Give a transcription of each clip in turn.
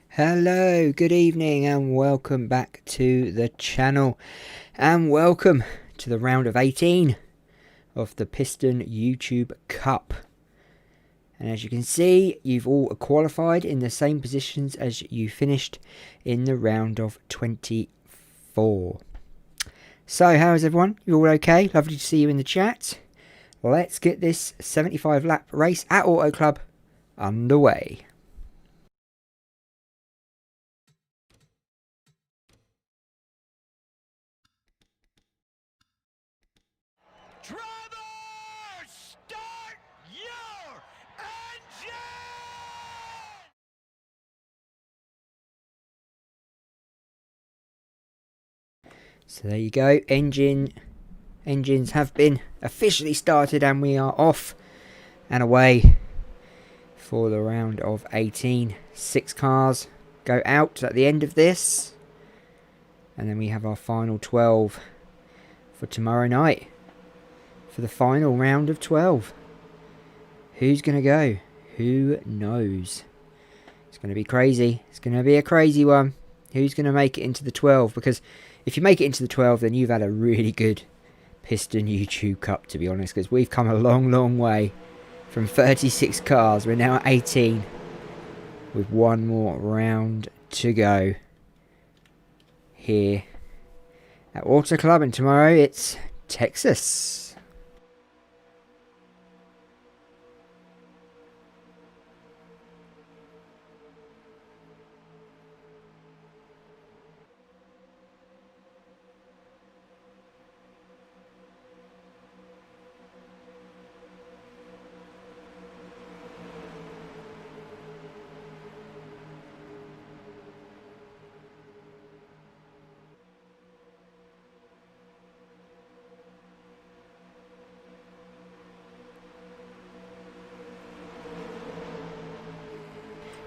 Hello, good evening and welcome back to the channel and welcome to the round of 18 of the Piston YouTube Cup. And as you can see, you've all qualified in the same positions as you finished in the round of 24. So how's everyone? You all okay? Lovely to see you in the chat. Let's get this 75 lap race at Auto Club underway. Drivers, start your engine! So there you go, engines have been officially started and we are off and away for the round of 18. 6 cars go out at the end of this, and then we have our final 12 for tomorrow night for the final round of 12. Who's going to go? Who knows? It's going to be crazy. It's going to be a crazy one. Who's going to make it into the 12? Because if you make it into the 12, then you've had a really good Piston YouTube Cup, to be honest, because we've come a long way from 36 cars. We're now at 18 with one more round to go here at Auto Club, and tomorrow it's Texas.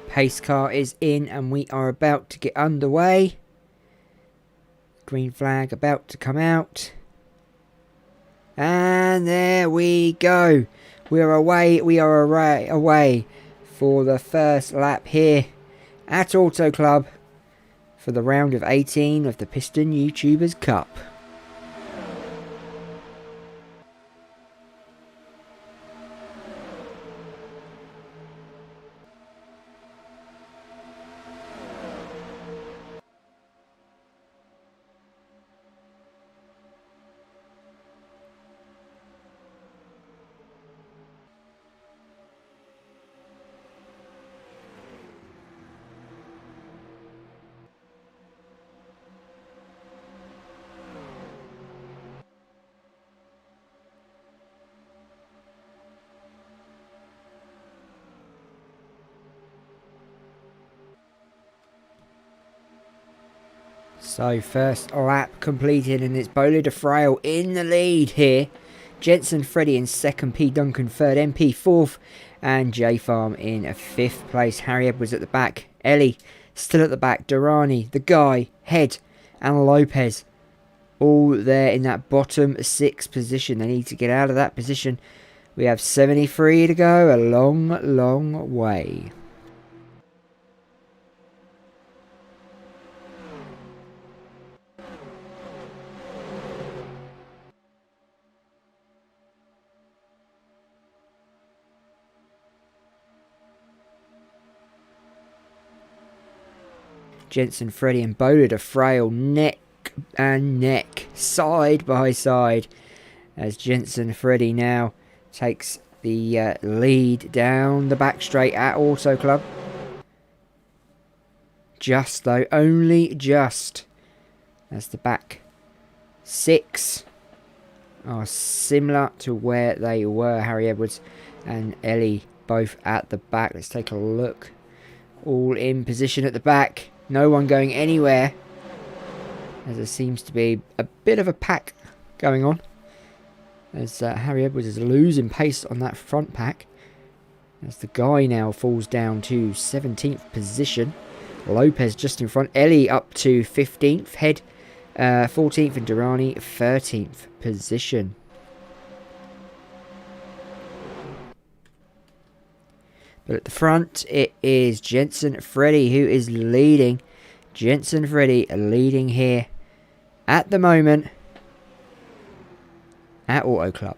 Pace car is in and we are about to get underway. Green flag about to come out. And there we go. We are away for the first lap here at Auto Club for the round of 18 of the Piston YouTubers Cup. So first lap completed and it's Bolo de Frail in the lead here. Jensen Freddy in second, P Duncan third, MP fourth, and J Farm in fifth place. Harry Edwards at the back, Ellie still at the back, Durrani, the guy, Head and Lopez all there in that bottom 6 position. They need to get out of that position. We have 73 to go, a long way. Jensen Freddy and Bolo de Frail neck and neck, side by side, as Jensen Freddy now takes the lead down the back straight at Auto Club. Just though, only just, as the back 6 are similar to where they were. Harry Edwards and Ellie both at the back. Let's take a look. All in position at the back. No one going anywhere, as there seems to be a bit of a pack going on, as Harry Edwards is losing pace on that front pack, as the guy now falls down to 17th position. Lopez just in front, Ellie up to 15th, Head 14th, and Durrani 13th position. But at the front, it is Jensen Freddy who is leading. Jensen Freddy leading here at the moment at Auto Club.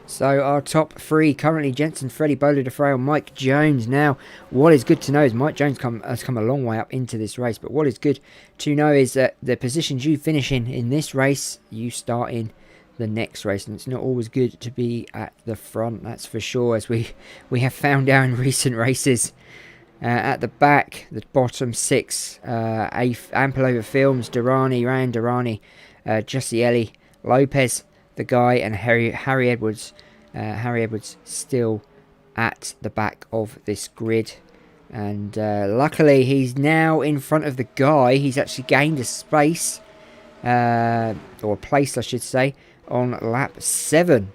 So our top three currently Jensen Freddy, Bolo DeFrail, Mike Jones. Now, what is good to know is Mike Jones has come a long way up into this race. But what is good to know is that the positions you finish in this race, you start in the next race. And it's not always good to be at the front, that's for sure, as we have found out in recent races. At the back, the bottom six, Ampelova Films, Durrani, Ryan Durrani, Jussielli, Lopez, the guy, and Harry Edwards. Harry Edwards still at the back of this grid. And luckily, he's now in front of the guy. He's actually gained a space, or a place, I should say, on lap 7.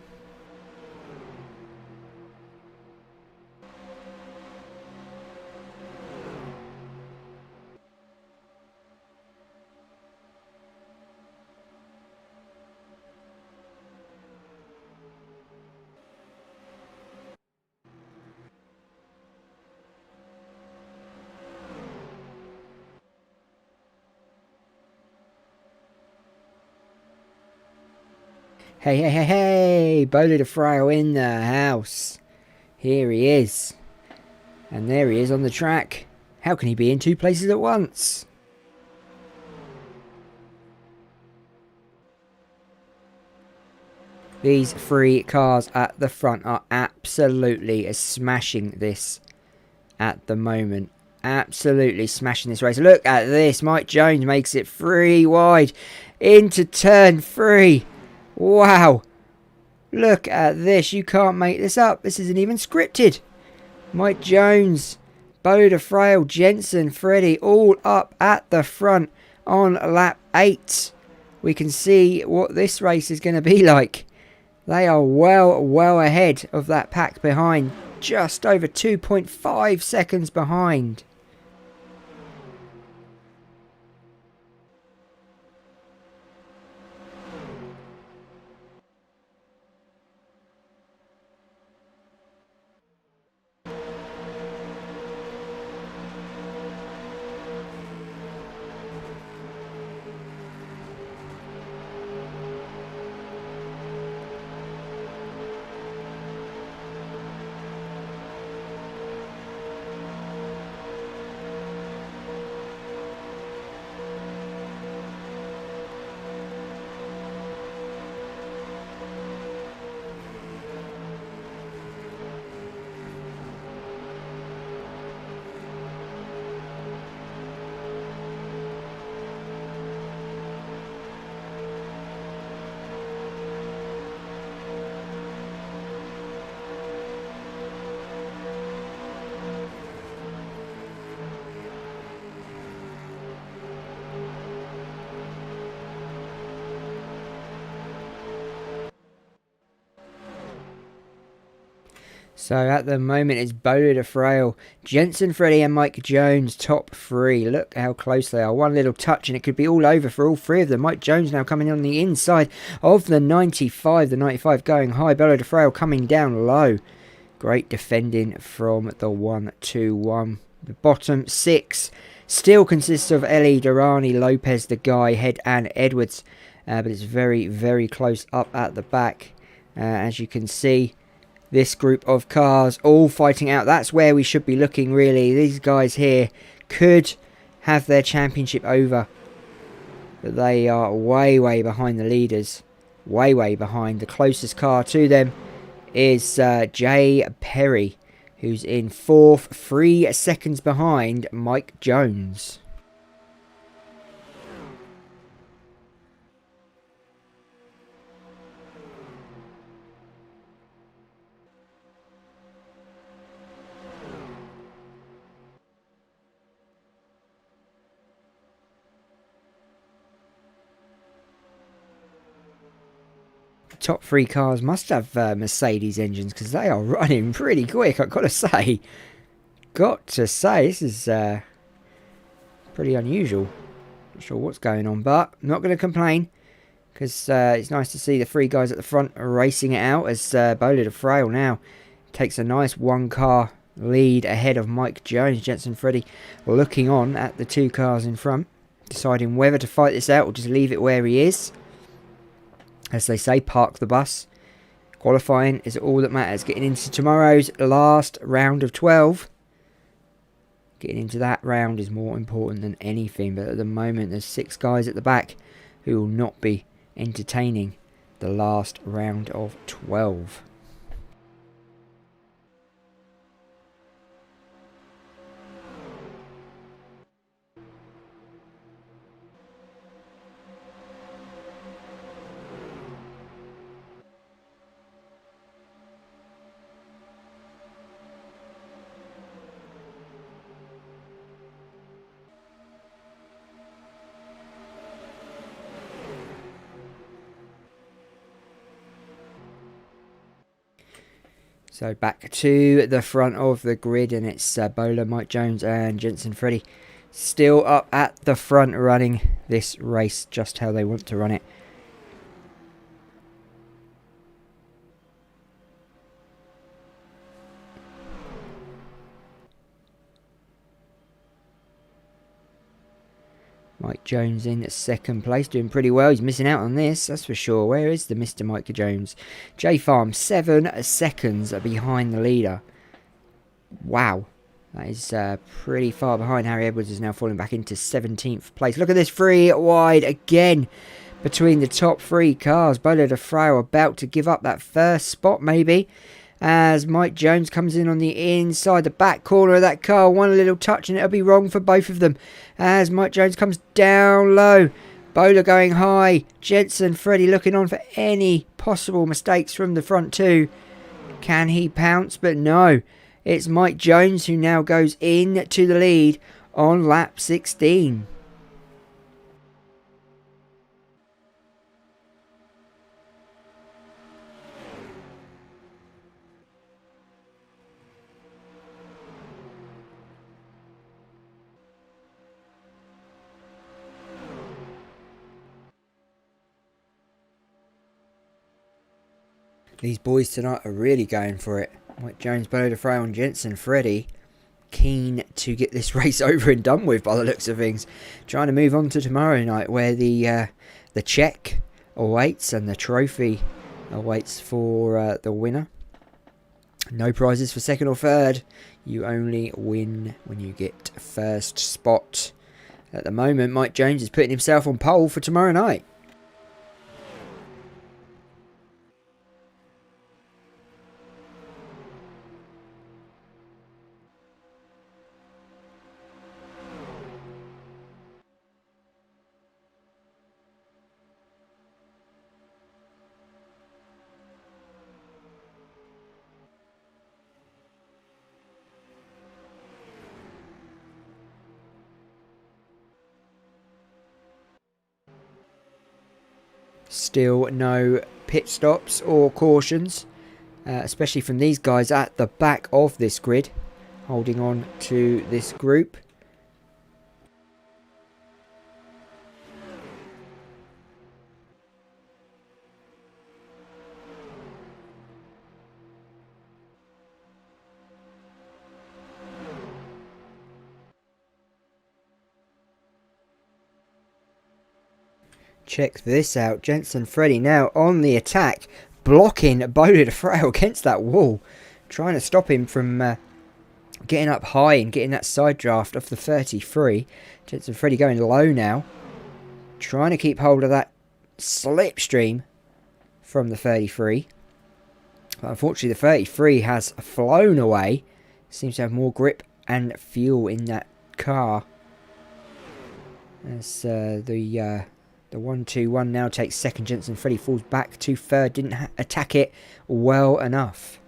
Hey, Bolo DeFrail in the house. Here he is. And there he is on the track. How can he be in two places at once? These three cars at the front are absolutely smashing this at the moment. Absolutely smashing this race. Look at this. Mike Jones makes it 3 wide into turn 3. Wow. Look at this. You can't make this up. This isn't even scripted. Mike Jones, Bolo DeFrail, Jensen Freddy all up at the front on lap 8. We can see what this race is going to be like. They are well ahead of that pack behind. Just over 2.5 seconds behind. So at the moment it's Bolo DeFrail, Jensen Freddy and Mike Jones top 3. Look how close they are. One little touch and it could be all over for all 3 of them. Mike Jones now coming on the inside of the 95. The 95 going high. Bolo DeFrail coming down low. Great defending from the 1-2-1. The bottom 6 still consists of Ellie, Durrani, Lopez, the guy, Head and Edwards. But it's very close up at the back. As you can see, this group of cars all fighting out. That's where we should be looking, really. These guys here could have their championship over, but they are way, way behind the leaders. Way, way behind. The closest car to them is Jay Perry, who's in 4th, 3 seconds behind Mike Jones. Top 3 cars must have Mercedes engines, because they are running pretty quick, I've got to say. This is pretty unusual. Not sure what's going on, but I'm not going to complain, because it's nice to see the 3 guys at the front racing it out, as Bowler de Frail now takes a nice 1-car lead ahead of Mike Jones. Jensen Freddy looking on at the 2 cars in front, deciding whether to fight this out or just leave it where he is. As they say, park the bus. Qualifying is all that matters. Getting into tomorrow's last round of 12. Getting into that round is more important than anything. But at the moment, there's 6 guys at the back who will not be entertaining the last round of 12. So back to the front of the grid, and it's Bowler, Mike Jones and Jensen Freddy still up at the front, running this race just how they want to run it. Mike Jones in 2nd place, doing pretty well. He's missing out on this, that's for sure. Where is the Mr. Mike Jones? J Farm, 7 seconds behind the leader. Wow. That is pretty far behind. Harry Edwards is now falling back into 17th place. Look at this, 3 wide again between the top 3 cars. Bowler de Frail about to give up that first spot, maybe, as Mike Jones comes in on the inside, the back corner of that car. One little touch and it'll be wrong for both of them, as Mike Jones comes down low. Bowler going high. Jensen Freddy looking on for any possible mistakes from the front 2. Can he pounce? But no. It's Mike Jones who now goes in to the lead on lap 16. These boys tonight are really going for it. Mike Jones, Bowler de Frail and Jensen Freddy keen to get this race over and done with by the looks of things. Trying to move on to tomorrow night, where the check awaits and the trophy awaits for the winner. No prizes for 2nd or 3rd. You only win when you get 1st spot. At the moment, Mike Jones is putting himself on pole for tomorrow night. Still no pit stops or cautions, especially from these guys at the back of this grid, holding on to this group. Check this out. Jensen Freddy now on the attack. blocking Bowler the Frail against that wall, trying to stop him from getting up high and getting that side draft off the 33. Jensen Freddy going low now, trying to keep hold of that slipstream from the 33. But unfortunately, the 33 has flown away. Seems to have more grip and fuel in that car. As the 1-2-1 now takes second. Jensen Freddy falls back to third. Didn't attack it well enough.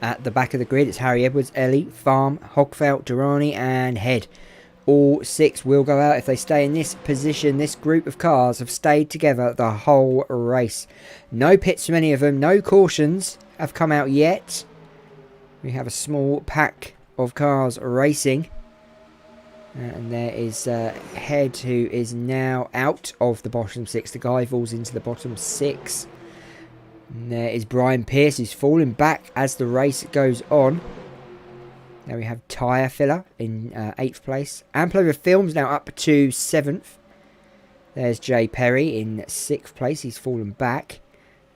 At the back of the grid, it's Harry Edwards, Ellie, Farm, Hogfelt, Durrani and Head. All 6 will go out if they stay in this position. This group of cars have stayed together the whole race. No pits from any of them. No cautions have come out yet. We have a small pack of cars racing. And there is Head, who is now out of the bottom 6. The guy falls into the bottom 6. And there is Brian Pierce, who's falling back as the race goes on. Now we have Tyre Filler in 8th place. Amplover Films now up to 7th. There's Jay Perry in 6th place. He's fallen back.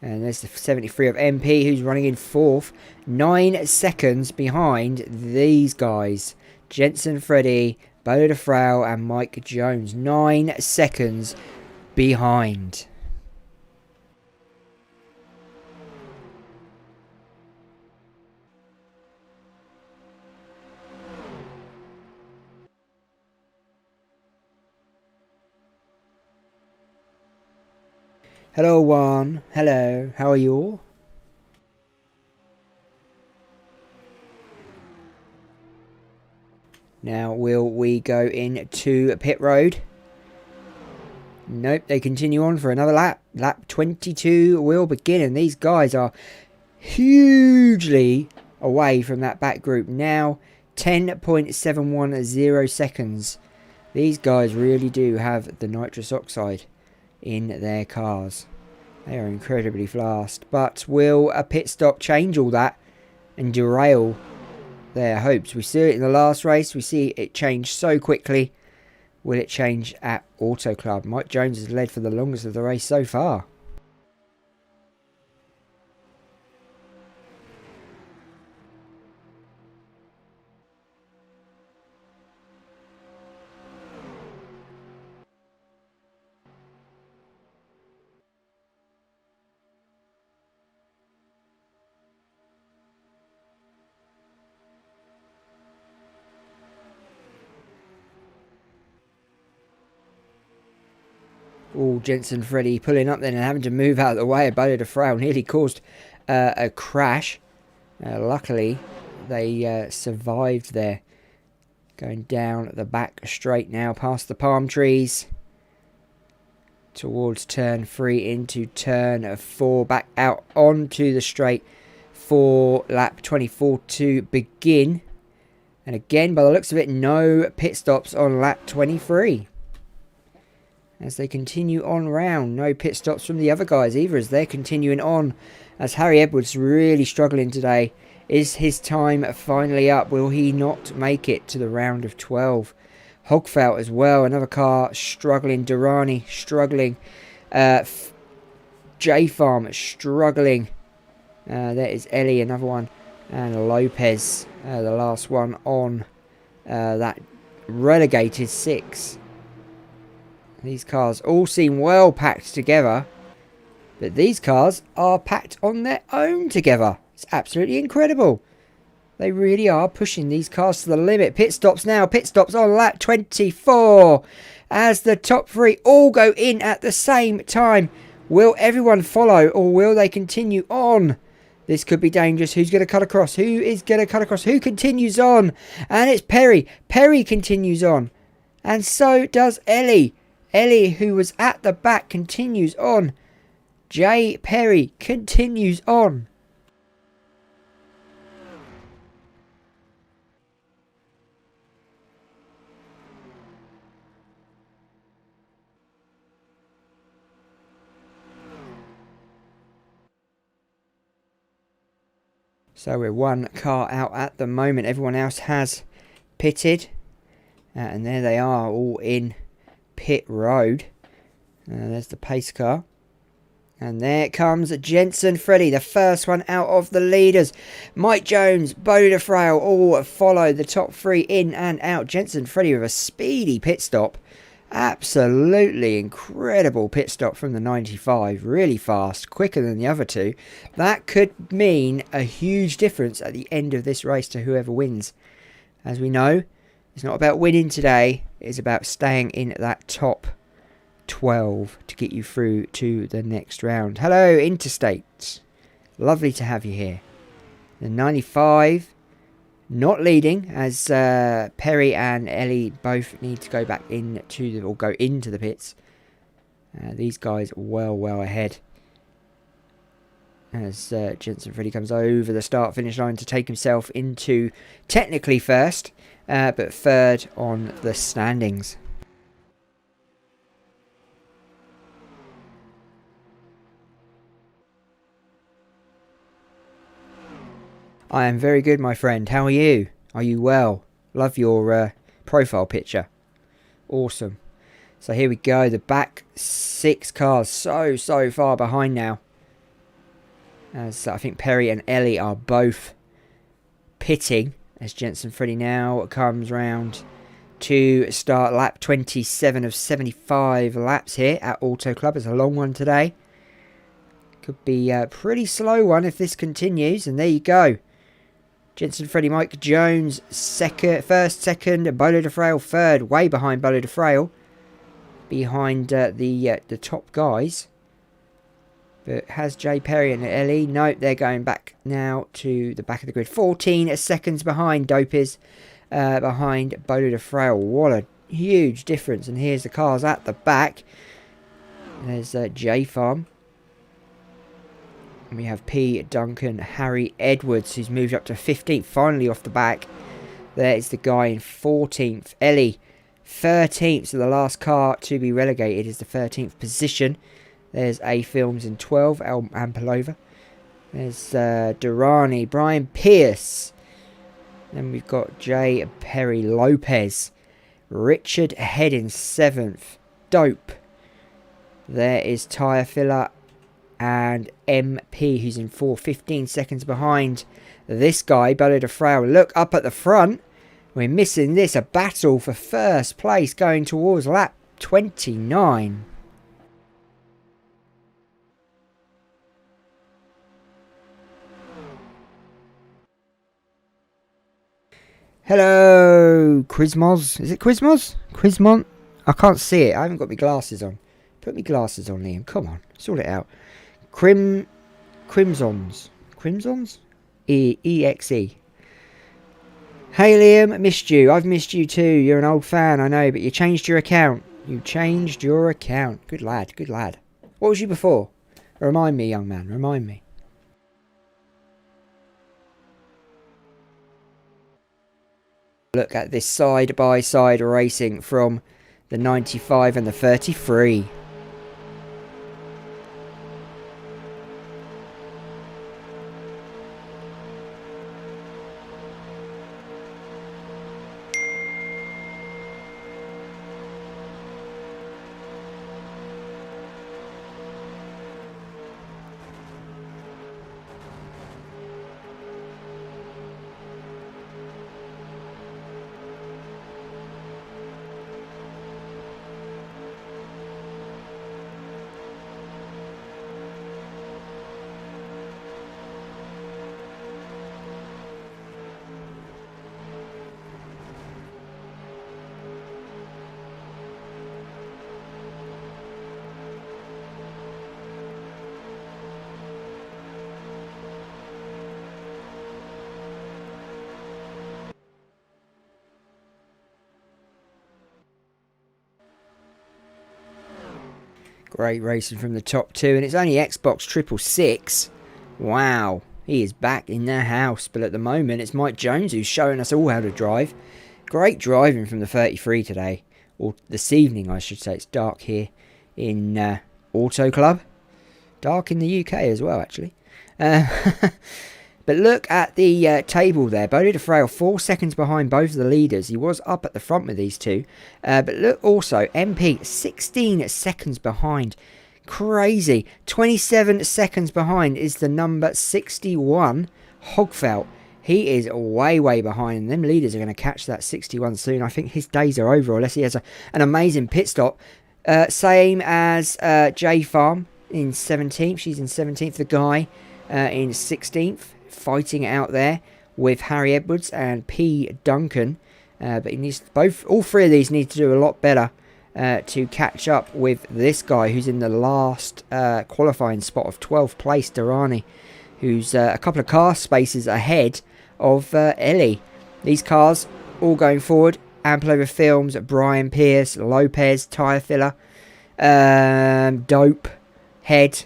And there's the 73 of MP, who's running in 4th. 9 seconds behind these guys. Jensen Freddy, Bowler the Frail and Mike Jones. 9 seconds behind. Hello, Juan. Hello. How are you all? Now, will we go into pit road? Nope, they continue on for another lap. Lap 22 will begin, and these guys are hugely away from that back group. Now, 10.710 seconds. These guys really do have the nitrous oxide in their cars. They are incredibly fast. But will a pit stop change all that and derail their hopes? We see it in the last race. We see it change so quickly. Will it change at Auto Club? Mike Jones has led for the longest of the race so far. Oh, Jensen Freddy pulling up then and having to move out of the way. Bowler the Frail nearly caused a crash. Luckily, they survived there. Going down the back straight now past the palm trees. Towards turn 3 into turn 4. Back out onto the straight for lap 24 to begin. And again, by the looks of it, no pit stops on lap 23. As they continue on round. No pit stops from the other guys either as they're continuing on. As Harry Edwards really struggling today. Is his time finally up? Will he not make it to the round of 12? Hogfelt as well. Another car struggling. Durrani struggling. J-Farm struggling. There is Ellie, another one. And Lopez, the last one on that relegated 6. These cars all seem well packed together. But these cars are packed on their own together. It's absolutely incredible. They really are pushing these cars to the limit. Pit stops now. Pit stops on lap 24. As the top 3 all go in at the same time. Will everyone follow or will they continue on? This could be dangerous. Who's going to cut across? Who is going to cut across? Who continues on? And it's Perry. Perry continues on. And so does Ellie. Ellie, who was at the back, continues on. Jay Perry continues on. So we're one car out at the moment. Everyone else has pitted. And there they are, all in pit road. There's the pace car. And there comes Jensen Freddy, the first one out of the leaders. Mike Jones, Bo DeFrail all follow the top three in and out. Jensen Freddy with a speedy pit stop. Absolutely incredible pit stop from the 95. Really fast, quicker than the other two. That could mean a huge difference at the end of this race to whoever wins. As we know, it's not about winning today. It's about staying in that top 12 to get you through to the next round. Hello, Interstate. Lovely to have you here. The 95 not leading, as Perry and Ellie both need to go back into the pits. These guys well ahead. As Jensen Freddy comes over the start-finish line to take himself into technically first, but third on the standings. I am very good, my friend. How are you? Are you well? Love your profile picture. Awesome. So here we go. The back 6 cars so far behind now. As I think Perry and Ellie are both pitting. As Jensen Freddy now comes round to start lap 27 of 75 laps here at Auto Club. It's a long one today. Could be a pretty slow one if this continues. And there you go. Jensen Freddy, Mike Jones first, second, Bolo DeFrail third, way behind Bolo DeFrail, behind the top guys. But has Jay Perry and Ellie? Nope, they're going back now to the back of the grid. 14 seconds behind Dopes, behind Bolo DeFrail. What a huge difference! And here's the cars at the back. There's J Farm. We have P. Duncan, Harry Edwards, who's moved up to 15th, finally off the back. There is the guy in 14th. Ellie, 13th, so the last car to be relegated is the 13th position. There's A. Films in 12, Ampelova. There's Durrani, Brian Pierce. Then we've got J. Perry Lopez. Richard Head in 7th. Dope. There is Tyre Filler and MP, who's in 4th, 15 seconds behind this guy, Bolo DeFrail. Look up at the front. We're missing this. A battle for first place going towards lap 29. Hello, Quizmoz. Is it Quizmoz? Quizmont? I can't see it. I haven't got my glasses on. Put my glasses on, Liam. Come on. Sort it out. Crimsons. Crimsons? EXE. Hey Liam, missed you. I've missed you too. You're an old fan, I know, but you changed your account. You changed your account. Good lad, good lad. What was you before? Remind me, young man, remind me. Look at this side-by-side racing from the 95 and the 33. Great racing from the top two, and it's only Xbox 666. Wow, he is back in the house, but at the moment it's Mike Jones who's showing us all how to drive. Great driving from the 33 today, or this evening I should say. It's dark here in Auto Club. Dark in the UK as well, actually. But But look at the table there. Bodie DeFrail 4 seconds behind both of the leaders. He was up at the front with these two. But look also, MP 16 seconds behind. Crazy. 27 seconds behind is the number 61, Hogfelt. He is way, way behind. And them leaders are going to catch that 61 soon. I think his days are over unless he has an amazing pit stop. Same as J Farm in 17th. She's in 17th. The guy in 16th. Fighting it out there with Harry Edwards and P. Duncan. But he needs all three of these need to do a lot better to catch up with this guy who's in the last qualifying spot of 12th place, Durrani, who's a couple of car spaces ahead of Ellie. These cars all going forward. Amplover Films, Brian Pierce, Lopez, Tyre Filler, Dope, Head,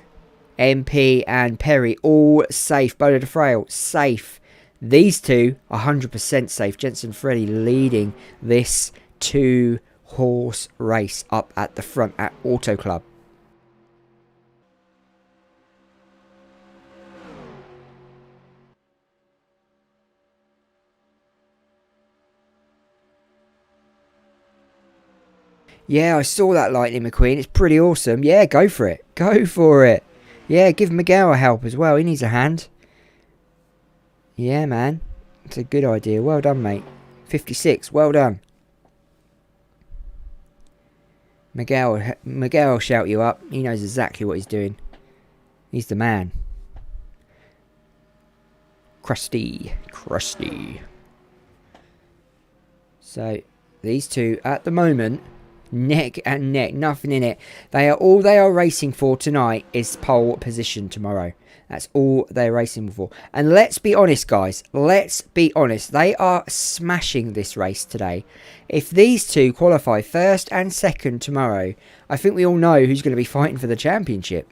MP and Perry all safe. Boda DeFrail safe. These two 100% safe. Jensen Freddy leading this 2-horse race up at the front at Auto Club. Yeah, I saw that Lightning McQueen. It's pretty awesome. Yeah, go for it. Go for it. Yeah, give Miguel a help as well. He needs a hand. Yeah, man. It's a good idea. Well done, mate. 56. Well done. Miguel will shout you up. He knows exactly what he's doing. He's the man. Crusty. So, these two at the moment, neck and neck, nothing in it. They are racing for tonight is pole position tomorrow. That's all they're racing for. And let's be honest, guys. Let's be honest. They are smashing this race today. If these two qualify first and second tomorrow, I think we all know who's going to be fighting for the championship.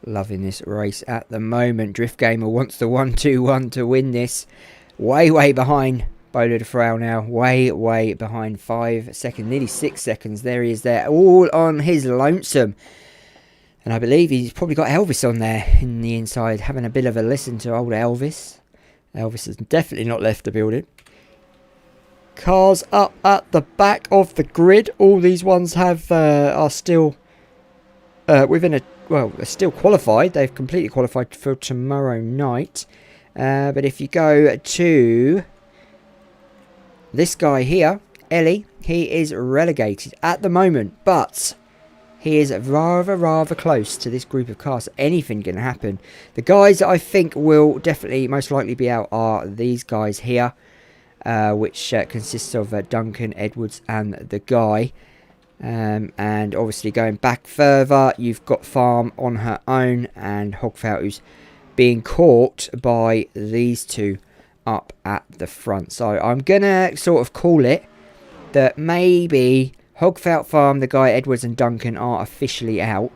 Loving this race at the moment. Drift Gamer wants the 1-2-1 to win this. Way behind Boda DeFrail now. Way behind. 5 seconds, nearly 6 seconds. There he is there. All on his lonesome. And I believe he's probably got Elvis on there in the inside. Having a bit of a listen to old Elvis. Elvis has definitely not left the building. Cars up at the back of the grid. All these ones have are still within a... Well, they're still qualified. They've completely qualified for tomorrow night. But if you go to this guy here, Ellie, he is relegated at the moment. But he is rather close to this group of cars. Anything can happen. The guys that I think will definitely most likely be out are these guys here. Which consists of Duncan, Edwards and the guy. And obviously going back further, you've got Farm on her own and Hogfelt, who's being caught by these two up at the front. So I'm going to sort of call it that maybe Hogfelt, Farm, the guy, Edwards and Duncan are officially out.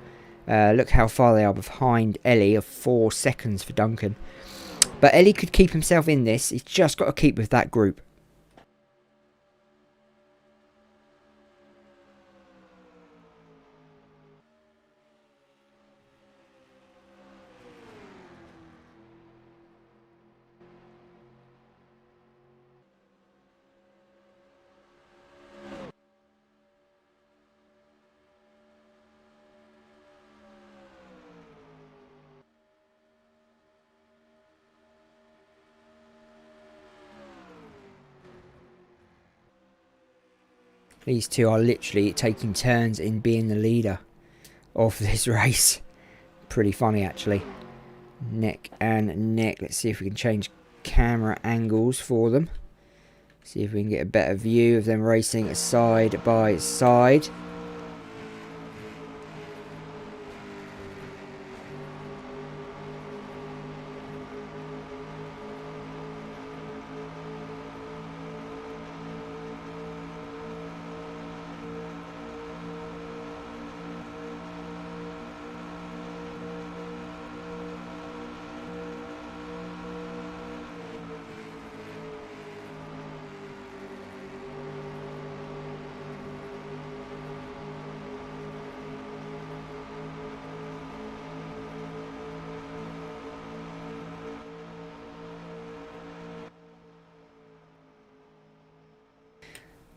Look how far they are behind Ellie, of 4 seconds for Duncan. But Ellie could keep himself in this. He's just got to keep with that group. These two are literally taking turns in being the leader of this race. Pretty funny, actually. Neck and neck. Let's see if we can change camera angles for them. See if we can get a better view of them racing side by side.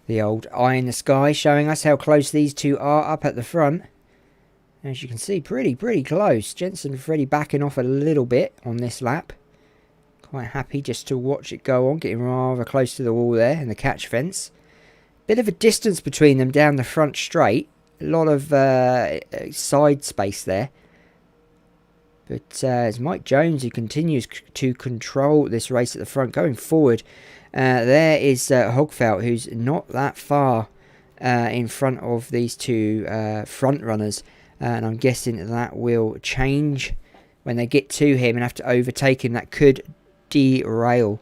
The old eye in the sky showing us how close these two are up at the front. As you can see, pretty close. Jensen and Freddie backing off a little bit on this lap. Quite happy just to watch it go on, getting rather close to the wall there and the catch fence. Bit of a distance between them down the front straight. A lot of side space there. But it's Mike Jones who continues to control this race at the front. Going forward, there is Hogfelt, who's not that far in front of these two front runners. And I'm guessing that will change when they get to him and have to overtake him. That could derail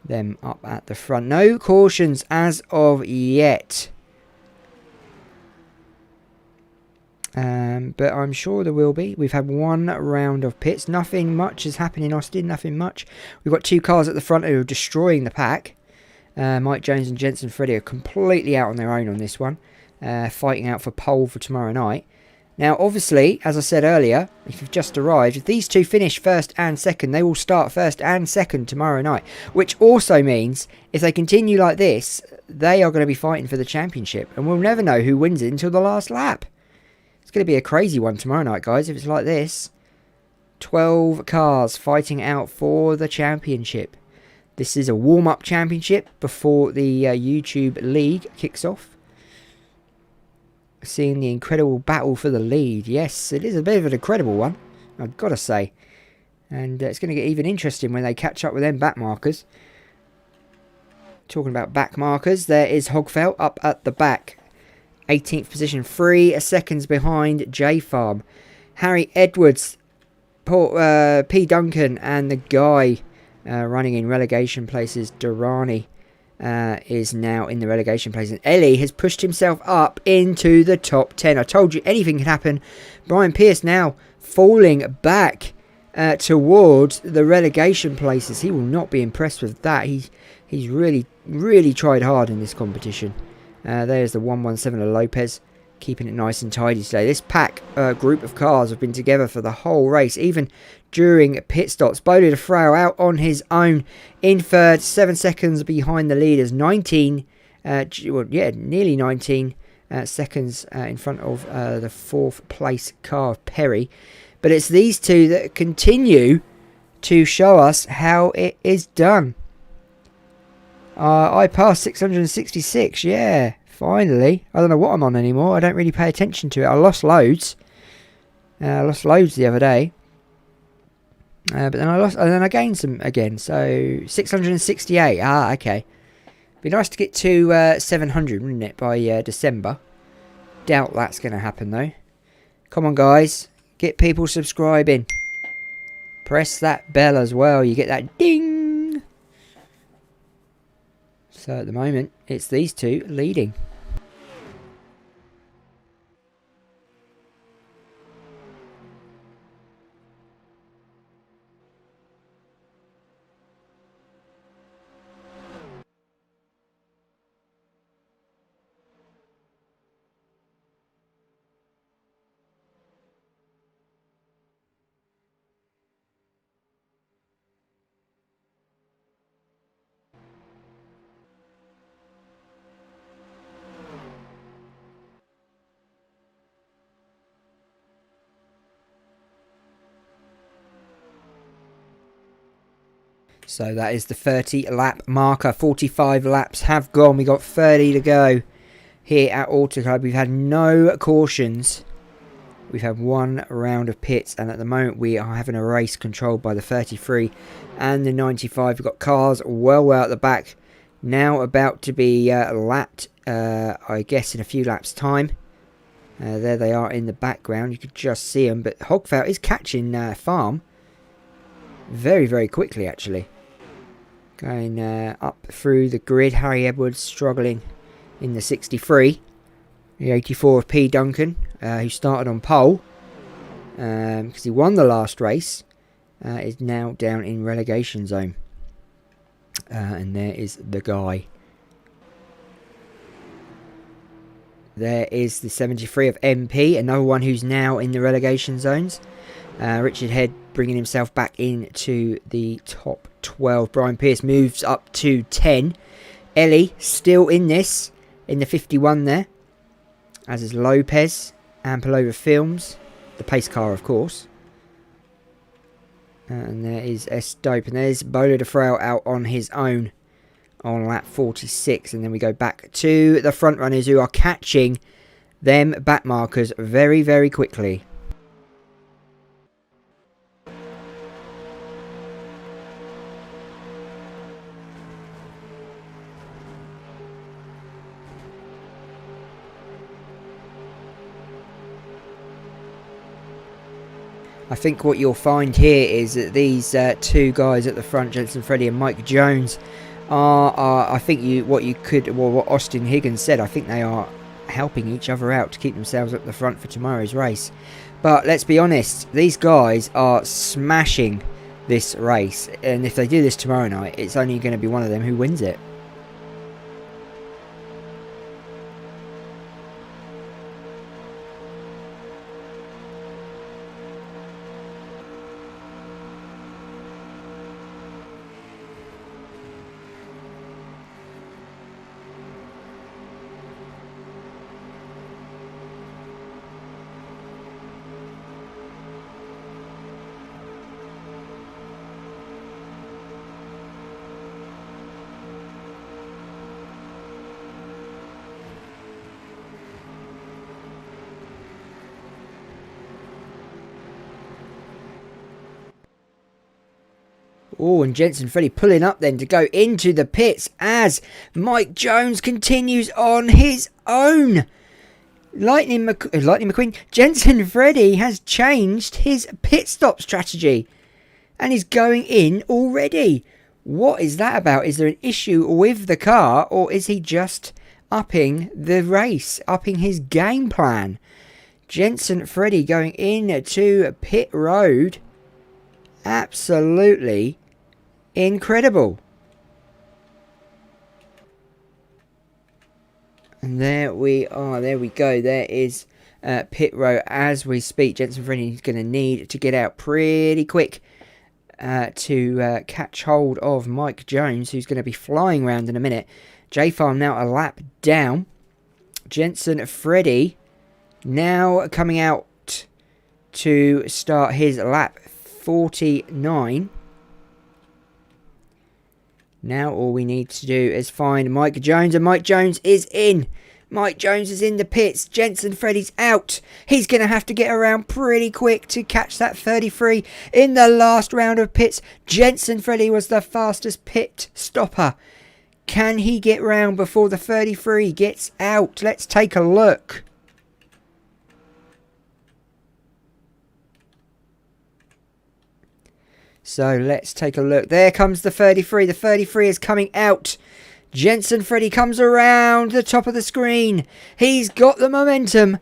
them up at the front. No cautions as of yet. But I'm sure there will be. We've had one round of pits. Nothing much has happened in Austin. Nothing much. We've got two cars at the front who are destroying the pack. Mike Jones and Jensen Freddie are completely out on their own on this one. Fighting out for pole for tomorrow night. Now, obviously, as I said earlier, if you've just arrived, if these two finish first and second, they will start first and second tomorrow night. Which also means, if they continue like this, they are going to be fighting for the championship. And we'll never know who wins it until the last lap. It's going to be a crazy one tomorrow night, guys, if it's like this. 12 cars fighting out for the championship. This is a warm-up championship before the YouTube League kicks off. Seeing the incredible battle for the lead. Yes, it is a bit of an incredible one, I've got to say. And it's going to get even interesting when they catch up with them back markers. Talking about back markers, there is Hogfelt up at the back. 18th position, 3 seconds behind J Farm. Harry Edwards, P. Duncan, and the guy running in relegation places, Durrani, is now in the relegation place. And Ellie has pushed himself up into the top 10. I told you anything can happen. Brian Pierce now falling back towards the relegation places. He will not be impressed with that. He's really tried hard in this competition. There's the 117 of Lopez, keeping it nice and tidy today. This pack group of cars have been together for the whole race, even during pit stops. Bodie DeFrao out on his own in third, 7 seconds behind the leaders. Nearly 19 seconds in front of the 4th place car of Perry. But it's these two that continue to show us how it is done. I passed 666, yeah, finally. I don't know what I'm on anymore. I don't really pay attention to it. I lost loads. The other day. But then I gained some again. So 668. Okay. Be nice to get to 700, wouldn't it, by December? Doubt that's going to happen though. Come on, guys, get people subscribing. Press that bell as well. You get that ding. So at the moment, it's these two leading. So that is the 30 lap marker. 45 laps have gone. We got 30 to go here at Auto Club. We've had no cautions. We've had one round of pits, and at the moment we are having a race controlled by the 33 and the 95. We've got cars well out the back, now about to be lapped, I guess in a few laps time. There they are in the background. You could just see them, but Hogfelt is catching Farm very quickly actually. Going up through the grid. Harry Edwards struggling in the 63. The 84 of P. Duncan, who started on pole because he won the last race, is now down in relegation zone. And there is the guy. There is the 73 of MP, another one who's now in the relegation zones. Richard Head bringing himself back into the top 12. Brian Pierce moves up to 10. Ellie still in this. in the 51 there, as is Lopez and Palova Films, the pace car of course. And there is S-Dope, and there's Bolo de Frail out on his own on lap 46, and then we go back to the front runners who are catching them back markers very, very quickly. I think what you'll find here is that these two guys at the front, Jensen Freddy and Mike Jones, are I think what Austin Higgins said, I think they are helping each other out to keep themselves at the front for tomorrow's race. But let's be honest, these guys are smashing this race, and if they do this tomorrow night, it's only going to be one of them who wins it. Oh, and Jensen Freddy pulling up then to go into the pits as Mike Jones continues on his own. Lightning McQueen, Jensen Freddy has changed his pit stop strategy and is going in already. What is that about? Is there an issue with the car, or is he just upping the race, upping his game plan? Jensen Freddy going into pit road. Absolutely incredible. And there we are. There we go. There is pit row as we speak. Jensen Freddy is going to need to get out pretty quick to catch hold of Mike Jones, who's going to be flying around in a minute. J-Farm now a lap down. Jensen Freddy now coming out to start his lap 49. Now all we need to do is find Mike Jones, and Mike Jones is in. Mike Jones is in the pits. Jensen Freddy's out. He's going to have to get around pretty quick to catch that 33 in the last round of pits. Jensen Freddy was the fastest pit stopper. Can he get round before the 33 gets out? Let's take a look. So let's take a look. There comes the 33. The 33 is coming out. Jensen Freddy comes around the top of the screen. He's got the momentum.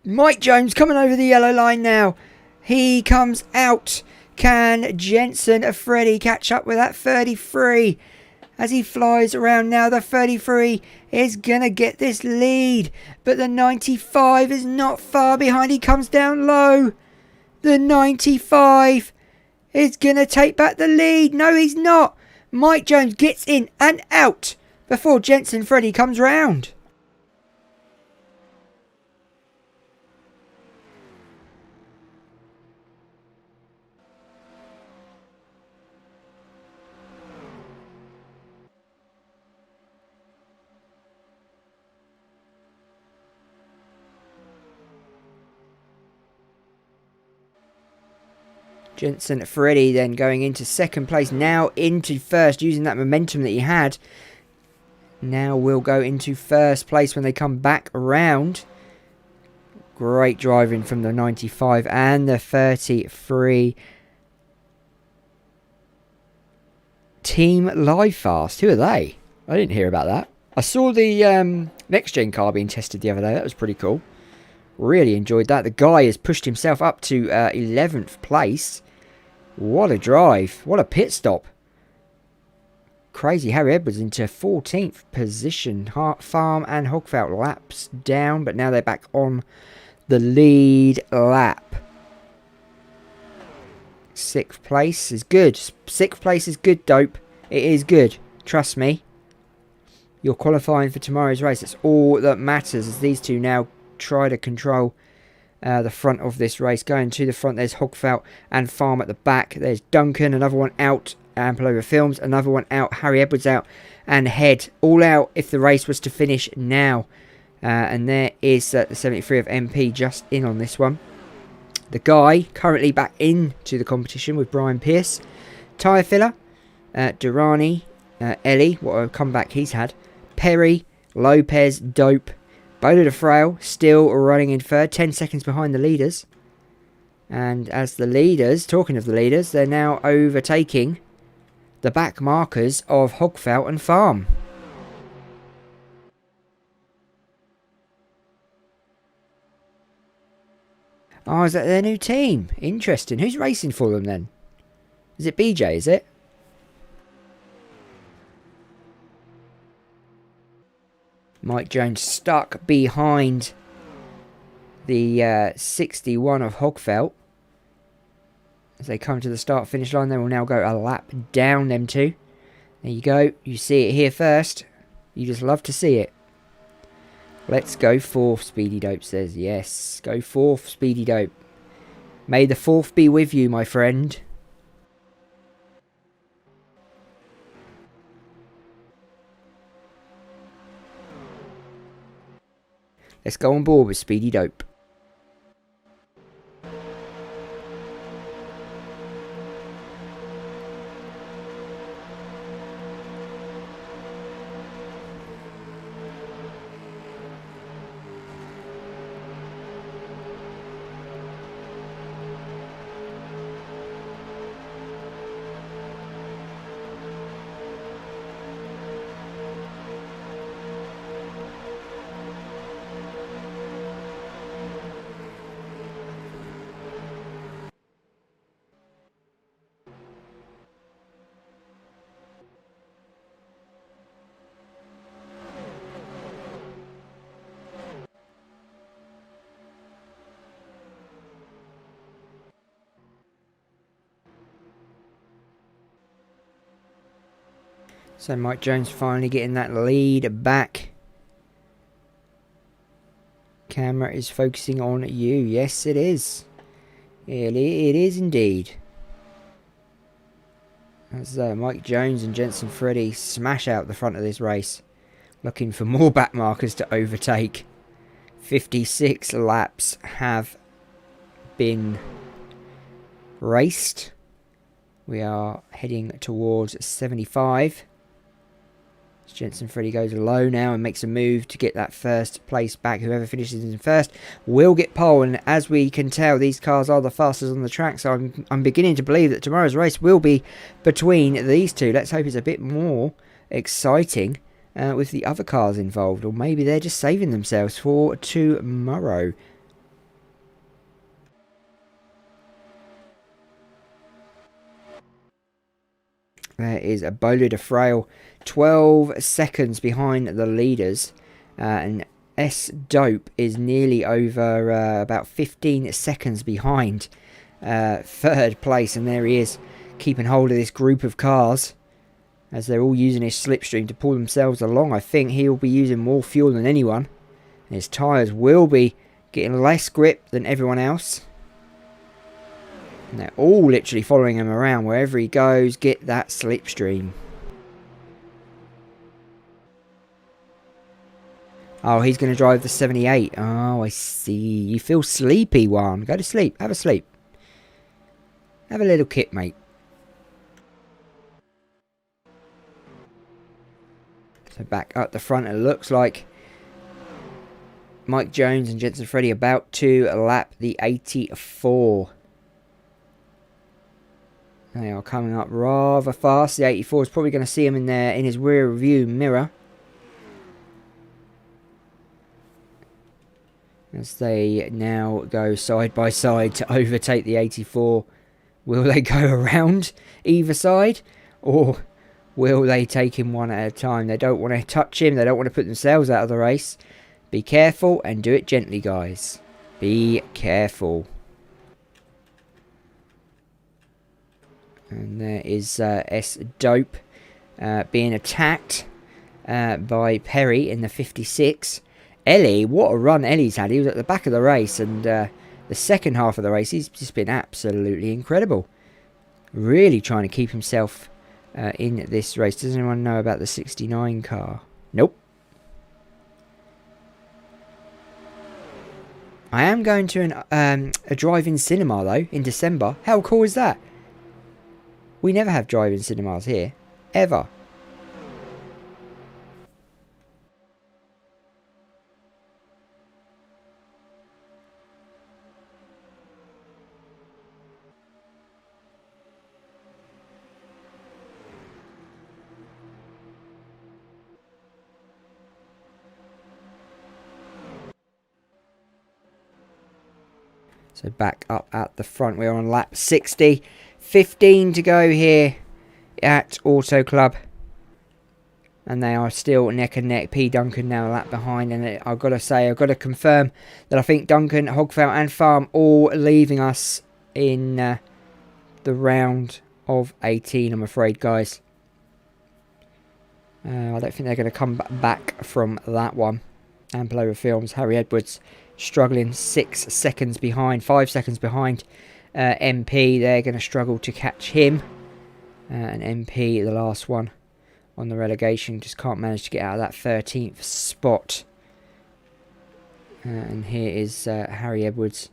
Mike Jones coming over the yellow line now. He comes out. Can Jensen Freddy catch up with that 33? As he flies around now, the 33 is going to get this lead. But the 95 is not far behind. He comes down low. The 95 is going to take back the lead. No, he's not. Mike Jones gets in and out before Jensen Freddy comes round. Jensen Freddy then going into second place, now into first, using that momentum that he had. Now we'll go into first place when they come back around. Great driving from the 95 and the 33. Team Live Fast, who are they? I didn't hear about that. I saw the next gen car being tested the other day. That was pretty cool. Really enjoyed that. The guy has pushed himself up to 11th place. What a drive. What a pit stop. Crazy. Harry Edwards into 14th position. Farm and Hogfelt laps down, but now they're back on the lead lap. 6th place is good. 6th place is good, Dope. It is good. Trust me. you're qualifying for tomorrow's race. That's all that matters, as these two now try to control the front of this race. Going to the front, there's Hogfelt and Farm at the back. There's Duncan, another one out. Amplover Films, another one out. Harry Edwards out. And Head all out if the race was to finish now. And there is the 73 of MP just in on this one. The guy currently back into the competition with Brian Pierce. Tyre Filler, Durrani, Ellie, what a comeback he's had. Perry, Lopez, Dope, Bowler de Frail still running in third, 10 seconds behind the leaders. And as the leaders, talking of the leaders, they're now overtaking the back markers of Hogfelt and Farm. Oh, is that their new team? Interesting. Who's racing for them then? Is it BJ, is it? Mike Jones stuck behind the 61 of Hogfelt. As they come to the start-finish line, they will now go a lap down them two. There you go. You see it here first. You just love to see it. Let's go fourth, Speedy Dope says. Yes, go fourth, Speedy Dope. May the fourth be with you, my friend. Let's go on board with Speedy Dope. So Mike Jones finally getting that lead back. Camera is focusing on you. Yes, it is. It is indeed. As Mike Jones and Jensen Freddy smash out the front of this race. Looking for more back markers to overtake. 56 laps have been raced. We are heading towards 75. Jensen Freddy goes low now and makes a move to get that first place back. Whoever finishes in first will get pole. And as we can tell, these cars are the fastest on the track. So I'm beginning to believe that tomorrow's race will be between these two. Let's hope it's a bit more exciting with the other cars involved. Or maybe they're just saving themselves for tomorrow. There is a Bowler de Frail, 12 seconds behind the leaders. And S Dope is nearly over about 15 seconds behind third place. And there he is, keeping hold of this group of cars. As they're all using his slipstream to pull themselves along. I think he'll be using more fuel than anyone. And his tyres will be getting less grip than everyone else. And they're all literally following him around wherever he goes. Get that slipstream. Oh, he's going to drive the 78. Oh, I see. You feel sleepy, one. Go to sleep. Have a sleep. Have a little kip, mate. So back up the front, it looks like Mike Jones and Jensen Freddy about to lap the 84. They are coming up rather fast. The 84 is probably going to see him in his rear view mirror. As they now go side by side to overtake the 84. Will they go around either side? Or will they take him one at a time? They don't want to touch him. They don't want to put themselves out of the race. Be careful and do it gently, guys. Be careful. And there is S Dope being attacked by Perry in the 56. Ellie, what a run Ellie's had. He was at the back of the race, and the second half of the race, he's just been absolutely incredible. Really trying to keep himself in this race. Does anyone know about the 69 car? Nope. I am going to a drive-in cinema, though, in December. How cool is that? We never have drive-in cinemas here. Ever. So back up at the front, we're on lap 60. 15 to go here at Auto Club. And they are still neck and neck. P. Duncan now a lap behind. And I've got to say, I've got to confirm that I think Duncan, Hogfeld and Farm all leaving us in the round of 18, I'm afraid, guys. I don't think they're going to come back from that one. Amplover Films, Harry Edwards struggling 6 seconds behind, 5 seconds behind MP. They're going to struggle to catch him. And MP, the last one on the relegation, just can't manage to get out of that 13th spot. And here is Harry Edwards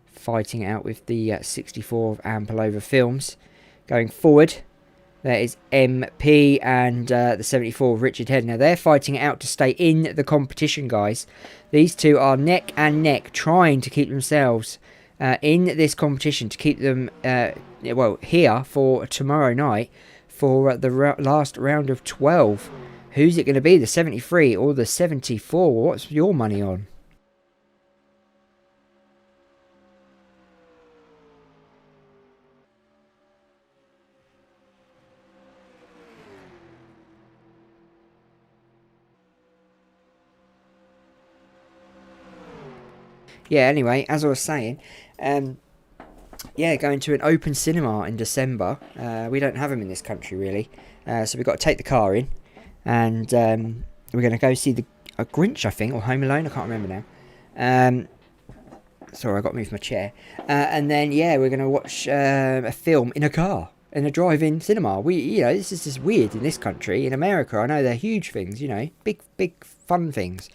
fighting out with the 64 of Amplover Films. Going forward, there is MP and the 74 of Richard Head. Now they're fighting it out to stay in the competition, guys. These two are neck and neck, trying to keep themselves in this competition, to keep them here for tomorrow night for the last round of 12. Who's it going to be, the 73 or the 74? What's your money on? Yeah, anyway, as I was saying, yeah, going to an open cinema in December. We don't have them in this country, really. So we've got to take the car in. And we're going to go see a Grinch, I think, or Home Alone. I can't remember now. Sorry, I got to move my chair. And then, yeah, we're going to watch a film in a car, in a drive-in cinema. This is just weird in this country. In America, I know they're huge things, big fun things.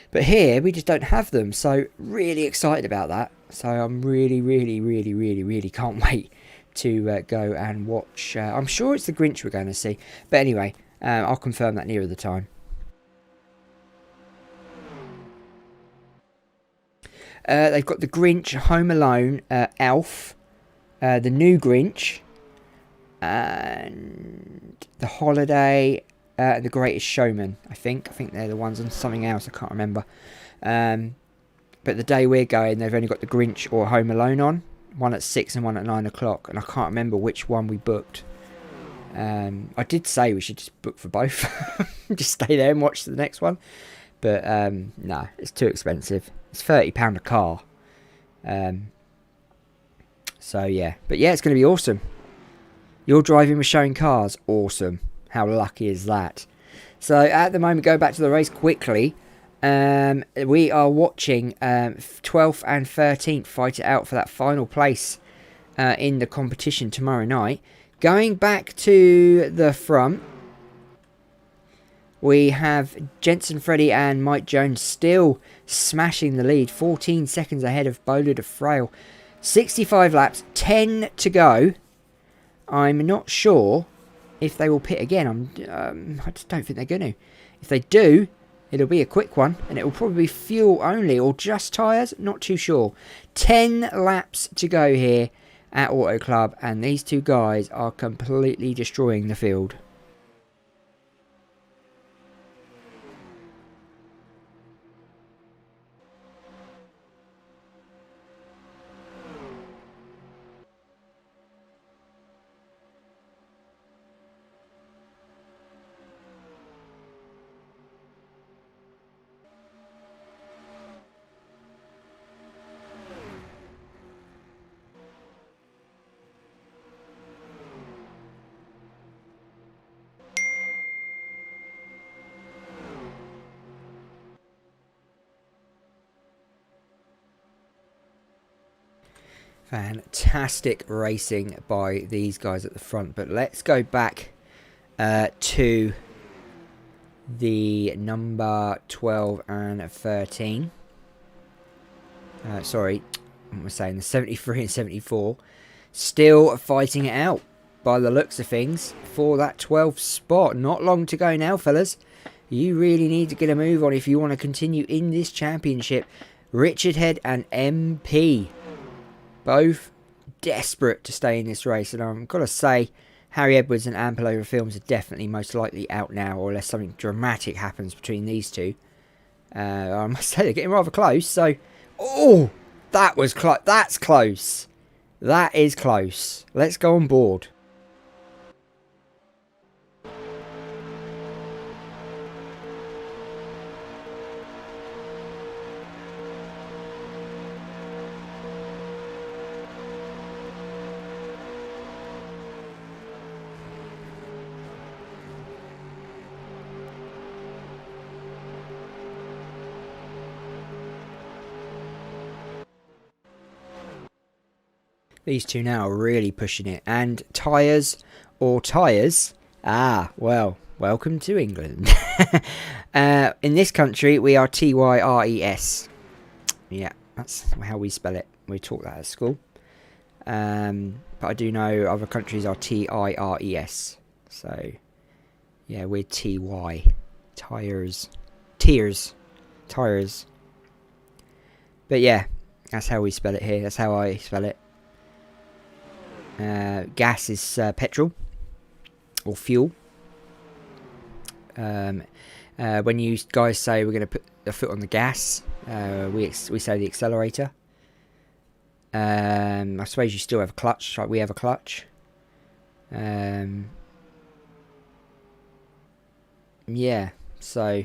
But here, we just don't have them. So, really excited about that. So, I'm really, really, really, really, really can't wait to go and watch. I'm sure it's the Grinch we're going to see. But anyway, I'll confirm that nearer the time. They've got the Grinch, Home Alone, Elf, the new Grinch, and The Holiday, The Greatest Showman, I think. I think they're the ones, and something else, I can't remember. But the day we're going, they've only got the Grinch or Home Alone on. One at 6 and one at 9 o'clock. And I can't remember which one we booked. I did say we should just book for both. Just stay there and watch the next one. But no, it's too expensive. It's £30 a car. So yeah. But yeah, it's going to be awesome. You're driving with showing cars. Awesome. How lucky is that? So at the moment, go back to the race quickly. We are watching 12th and 13th fight it out for that final place in the competition tomorrow night. Going back to the front, we have Jensen Freddy and Mike Jones still smashing the lead. 14 seconds ahead of Bowler de Frail. 65 laps, 10 to go. I'm not sure if they will pit again. I just don't think they're going to. If they do, it'll be a quick one, and it will probably be fuel only or just tyres. Not too sure. 10 laps to go here at Auto Club, and these two guys are completely destroying the field. Fantastic racing by these guys at the front. But let's go back to the number 12 and 13. Sorry, what am I saying? The 73 and 74. Still fighting it out by the looks of things for that 12th spot. Not long to go now, fellas. You really need to get a move on if you want to continue in this championship. Richard Head and MP. Both desperate to stay in this race. And I've got to say, Harry Edwards and Ampel Films are definitely most likely out now, or unless something dramatic happens between these two. I must say they're getting rather close. So, oh, that was close. That's close. That is close. Let's go on board. These two now are really pushing it. And tyres or tyres? Ah, well, welcome to England. In this country, we are Tyres. Yeah, that's how we spell it. We taught that at school. But I do know other countries are Tires. So, yeah, we're TY. Tyres. Tears. Tyres. But yeah, that's how we spell it here. That's how I spell it. Gas is petrol or fuel. When you guys say we're going to put the foot on the gas, we say the accelerator. I suppose you still have a clutch, like we have a clutch. Yeah, so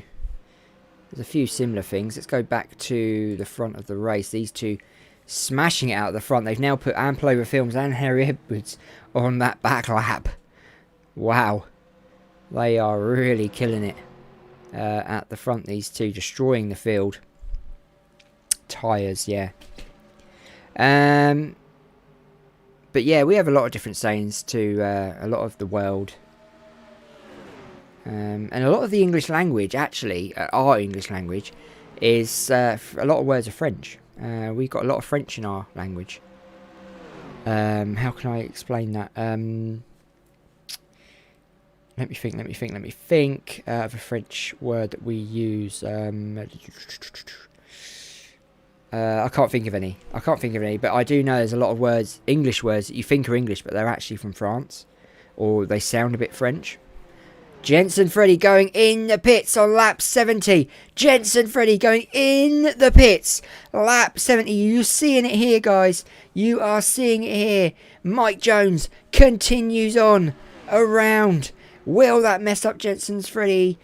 there's a few similar things. Let's go back to the front of the race. These two smashing it out at the front. They've now put Ampel Films and Harry Edwards on that back lap. Wow. They are really killing it at the front, these two, destroying the field. Tyres, yeah. But yeah, we have a lot of different sayings to a lot of the world. And a lot of the English language, actually, our English language, is a lot of words are French. We've got a lot of French in our language. How can I explain that? Let me think. Of a French word that we use. I can't think of any. But I do know there's a lot of words, English words, that you think are English, but they're actually from France. Or they sound a bit French. Jensen Freddy going in the pits on lap 70. Jensen Freddy going in the pits. Lap 70. You're seeing it here, guys. You are seeing it here. Mike Jones continues on around. Will that mess up Jensen Freddy's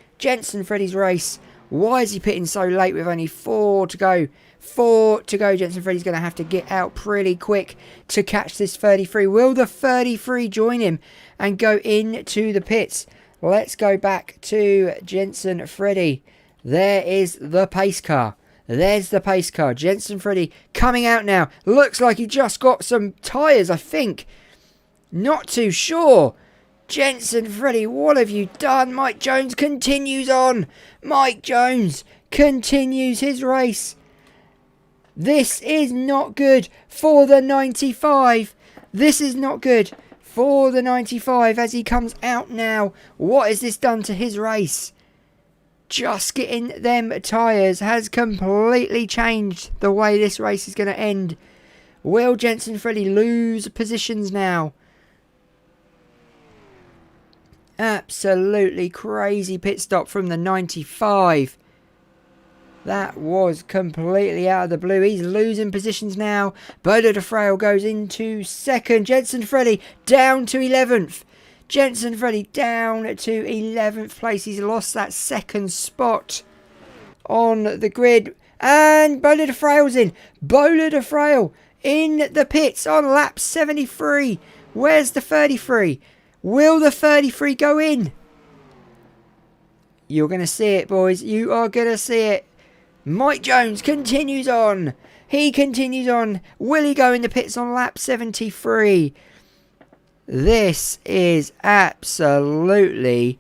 race? Why is he pitting so late with only 4 to go? 4 to go. Jensen Freddy's going to have to get out pretty quick to catch this 33. Will the 33 join him and go into the pits? Let's go back to Jensen Freddy. There is the pace car. There's the pace car. Jensen Freddy coming out now. Looks like he just got some tyres, I think. Not too sure. Jensen Freddy, what have you done? Mike Jones continues on. Mike Jones continues his race. This is not good for the 95. This is not good for the 95 as he comes out now. What has this done to his race? Just getting them tyres has completely changed the way this race is going to end. Will Jensen Freddy lose positions now? Absolutely crazy pit stop from the 95. That was completely out of the blue. He's losing positions now. Bodo de Frail goes into second. Jensen Freddy down to 11th. Jensen Freddy down to 11th place. He's lost that second spot on the grid. And Bodo de Frail's in. Bodo de Frail in the pits on lap 73. Where's the 33? Will the 33 go in? You're going to see it, boys. You are going to see it. Mike Jones continues on. He continues on. Will he go in the pits on lap 73? This is absolutely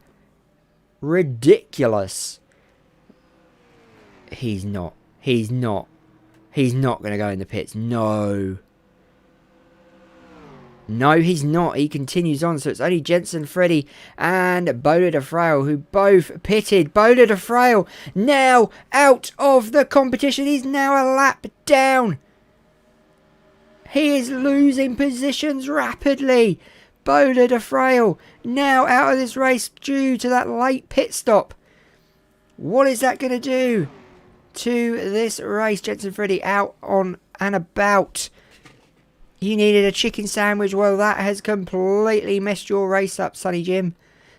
ridiculous. He's not. He's not going to go in the pits. No. No, he's not. He continues on. So it's only Jensen Freddy and Bola de Frail who both pitted. Bola de Frail now out of the competition. He's now a lap down. He is losing positions rapidly. Bola de Frail now out of this race due to that late pit stop. What is that going to do to this race? Jensen Freddy out on and about. You needed a chicken sandwich. Well, that has completely messed your race up, Sonny Jim.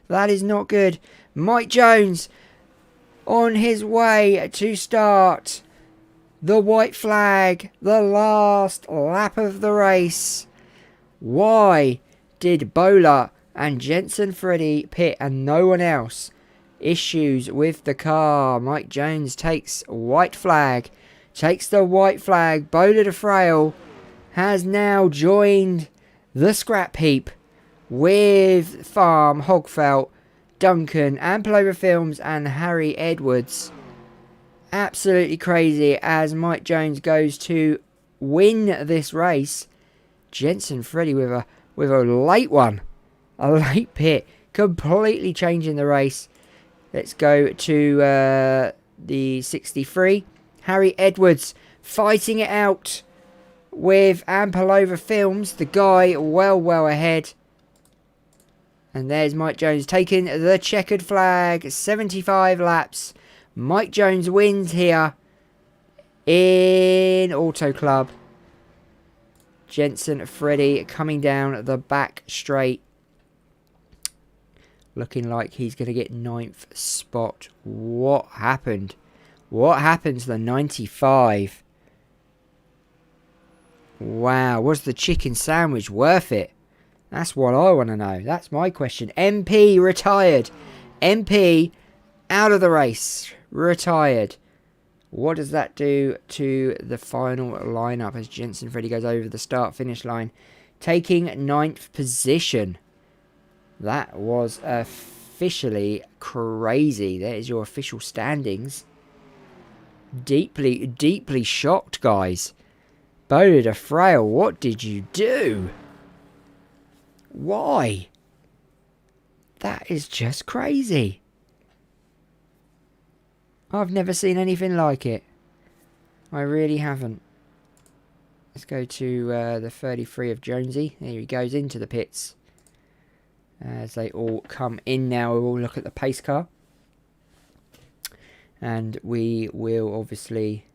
That is not good. Mike Jones on his way to start the white flag. The last lap of the race. Why did Bola and Jensen Freddy pit and no one else? Issues with the car. Mike Jones takes white flag. Takes the white flag. Bola de Frail has now joined the scrap heap with Farm, Hogfelt, Duncan, Amplover Films and Harry Edwards. Absolutely crazy as Mike Jones goes to win this race. Jensen Freddy with a late one. A late pit. Completely changing the race. Let's go to the 63. Harry Edwards fighting it out with Amplover Films. The guy well ahead. And there's Mike Jones taking the checkered flag. 75 laps. Mike Jones wins here in Auto Club. Jensen Freddy coming down the back straight. Looking like he's going to get 9th spot. What happened? What happened to the 95? Wow, was the chicken sandwich worth it? That's what I want to know. That's my question. MP retired. MP out of the race. Retired. What does that do to the final lineup as Jensen Freddy goes over the start-finish line? Taking 9th position. That was officially crazy. That is your official standings. Deeply shocked, guys. Bola de Frail, what did you do? Why? That is just crazy. I've never seen anything like it. I really haven't. Let's go to the 33 of Jonesy. There he goes into the pits. As they all come in now, we'll look at the pace car. And we will obviously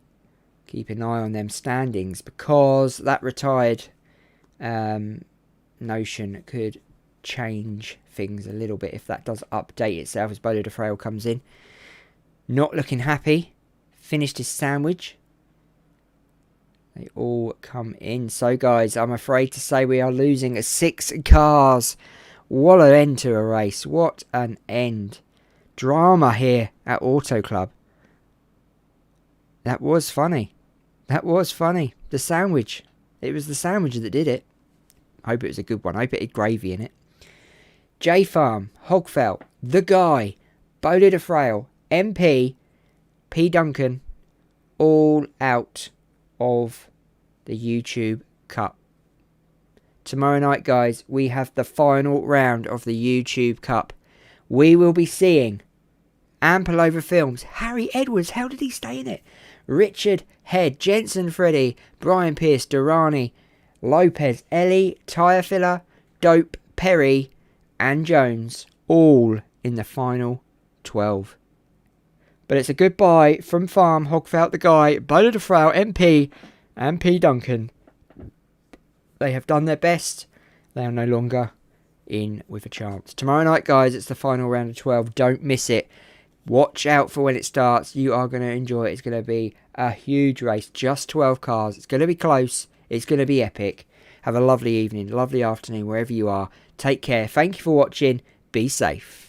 keep an eye on them standings, because that retired notion could change things a little bit if that does update itself as Bola de Frail comes in. Not looking happy. Finished his sandwich. They all come in. So guys, I'm afraid to say we are losing 6 cars. What an end to a race. What an end. Drama here at Auto Club. That was funny. That was funny. The sandwich. It was the sandwich that did it. I hope it was a good one. I hope it had gravy in it. J Farm, Hogfelt, The Guy, Bola de Frail, MP, P Duncan, all out of the YouTube Cup. Tomorrow night, guys, we have the final round of the YouTube Cup. We will be seeing Amplover Films, Harry Edwards, how did he stay in it? Richard Head, Jensen Freddy, Brian Pierce, Durrani, Lopez, Ellie, Tyre Filler, Dope, Perry and Jones, all in the final 12. But it's a goodbye from Farm, Hogfelt, The Guy, Bola de Frail, MP and P Duncan. They have done their best. They are no longer in with a chance. Tomorrow night, guys, it's the final round of 12. Don't miss it. Watch out for when it starts. You are going to enjoy it. It's going to be a huge race. Just 12 cars. It's going to be close. It's going to be epic. Have a lovely evening, lovely afternoon, wherever you are. Take care. Thank you for watching. Be safe.